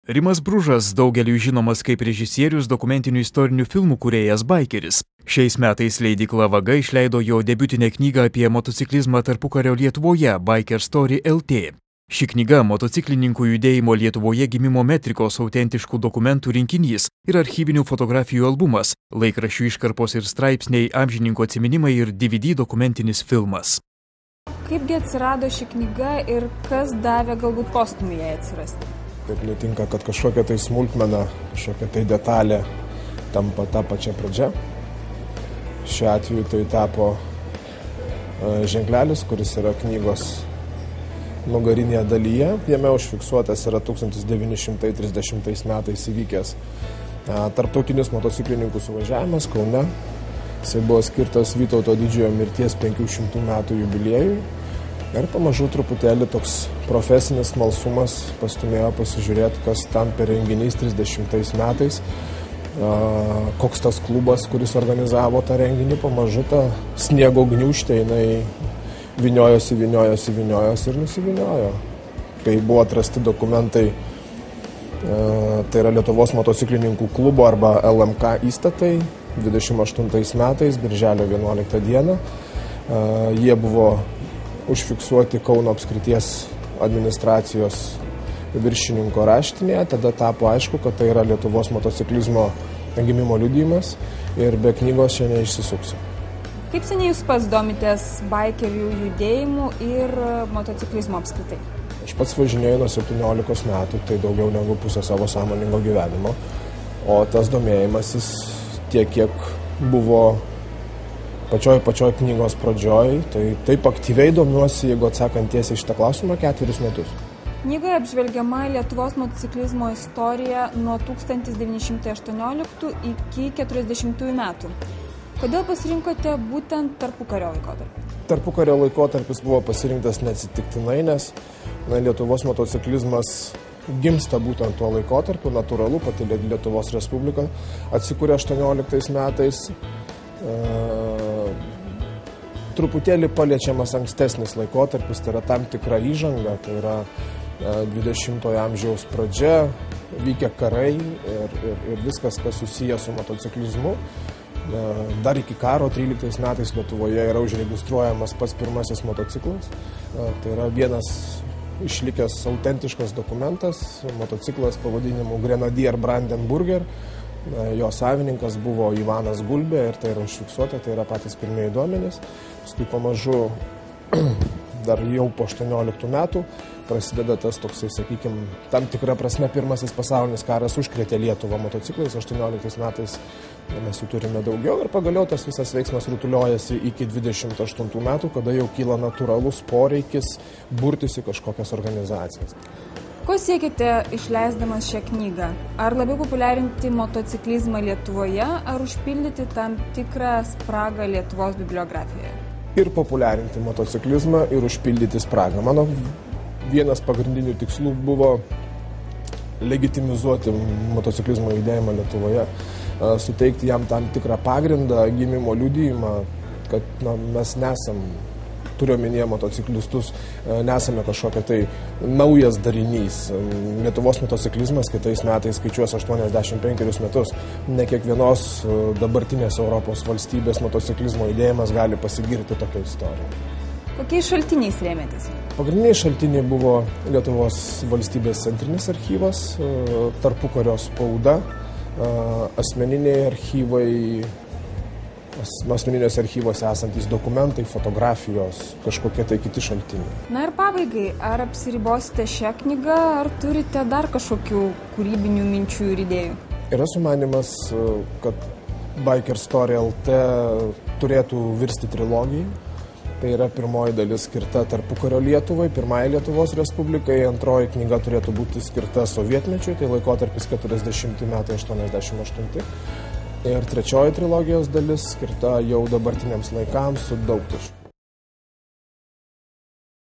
Rimas Bružas daugeliui žinomas kaip režisierius, dokumentinių istorinių filmų kūrėjas baikeris. Šiais metais leidykla Vaga išleido jo debiutinę knygą apie motociklizmą tarpukario Lietuvoje Biker Story LT. Ši knyga motociklininkų judėjimo Lietuvoje gimimo metrikos, autentiškų dokumentų rinkinys ir archyvinių fotografijų albumas, laikraščių iškarpos ir straipsniai, amžininko atsiminimai ir DVD dokumentinis filmas. Kaipgi atsirado ši knyga ir kas davė galbūt postūmį jai atsirasti? Taip nutinka, kad kažkokia tai smulkmena, kažkokia tai detalė tampa tą pačią pradžią. Šiuo atveju tai tapo ženklelis, kuris yra knygos nugarinėje dalyje. Jame užfiksuotas yra 1930 metais įvykęs tarptautinis motociklininkų suvažiavimas Kaune. Jisai buvo skirtas Vytauto didžiojo mirties 500 metų jubiliejui. Ir pamažu truputėlį toks profesinis smalsumas pastumėjo pasižiūrėti, kas tam per renginys 30 metais, koks tas klubas, kuris organizavo tą renginį, pamažu tą sniego gniūžtę, jinai vyniojosi ir nusiviniojo. Kai buvo atrasti dokumentai, tai yra Lietuvos motociklininkų klubo arba LMK įstatai, 28 metais, birželio 11 dieną, jie buvo užfiksuoti Kauno apskrities administracijos viršininko raštinėje, tada tapo aišku, kad tai yra Lietuvos motociklizmo gimimo liudijimas ir be knygos čia neišsisuksi. Kaip seniai jūs pats domitės baikerių judėjimu ir motociklizmo apskritai? Aš pats važinėju nuo 17 metų, tai daugiau negu pusę savo sąmoningo gyvenimo, o tas domėjimasis tiek, kiek buvo pačioj knygos pradžioj, tai taip aktyviai domiuosi, jeigu atsakant tiesiai šitą klausimą, 4 metus. Knygoje apžvelgiama Lietuvos motociklizmo istorija nuo 1918 iki 40 metų. Kodėl pasirinkote būtent tarpukario laikotarpį? Tarpukario laikotarpis buvo pasirinktas neatsitiktinai, nes Lietuvos motociklizmas gimsta būtent tuo laikotarpiu, natūralu, pati Lietuvos Respublika atsikūrė 18 metais. Truputėlį paliečiamas ankstesnis laikotarpis, tai yra tam tikra įžanga, tai yra 20-ojo amžiaus pradžia, vykę karai ir viskas, kas susijęs su motociklizmu. Dar iki karo 13 metais Lietuvoje yra užregistruojamas pats pirmasis motociklas. Tai yra vienas išlikęs autentiškas dokumentas, motociklas pavadinimu Grenadier Brandenburger. Jo savininkas buvo Ivanas Gulbė ir tai yra užfiksuota, tai yra patys pirmieji duomenys. Paskui pamažu, dar jau po 18 metų, prasideda tas toksai, sakykime, tam tikra prasme pirmasis pasaulinis karas užkrėtė Lietuvą motociklais. 18 metais mes jų turime daugiau ir pagaliau tas visas veiksmas rutuliojasi iki 28 metų, kada jau kyla natūralus poreikis burtis į kažkokias organizacijas. Ko siekite išleisdamas šią knygą? Ar labiau populiarinti motociklizmą Lietuvoje, ar užpildyti tam tikrą spragą Lietuvos bibliografijoje? Ir populiarinti motociklizmą, ir užpildyti spragą. Mano vienas pagrindinių tikslų buvo legitimizuoti motociklizmo judėjimą Lietuvoje, suteikti jam tam tikrą pagrindą, gimimo liudijimą, kad mes nesam, turiu omenyje motociklistus, nesame kažkokia tai naujas darinys. Lietuvos motociklizmas kitais metais skaičiuos 85 metus. Ne kiekvienos dabartinės Europos valstybės motociklizmo judėjimas gali pasigirti tokią istoriją. Kokiais šaltiniais rėmėtės? Pagrindiniai šaltiniai buvo Lietuvos valstybės centrinis archyvas, tarpukario spauda, asmeniniuose archyvuose esantys dokumentai, fotografijos, kažkokie tai kiti šaltiniai. Na ir pabaigai, ar apsiribosite šią knygą, ar turite dar kažkokių kūrybinių minčių ir idėjų? Yra sumanymas, kad Biker Story LT turėtų virsti trilogijai. Tai yra pirmoji dalis skirta tarpukario Lietuvai, pirmai Lietuvos Respublikai, antroji knyga turėtų būti skirta sovietmečiui, tai laikotarpis 40 metai 88. Ir trečioji trilogijos dalis skirta jau dabartiniams laikams su daugtaškiu.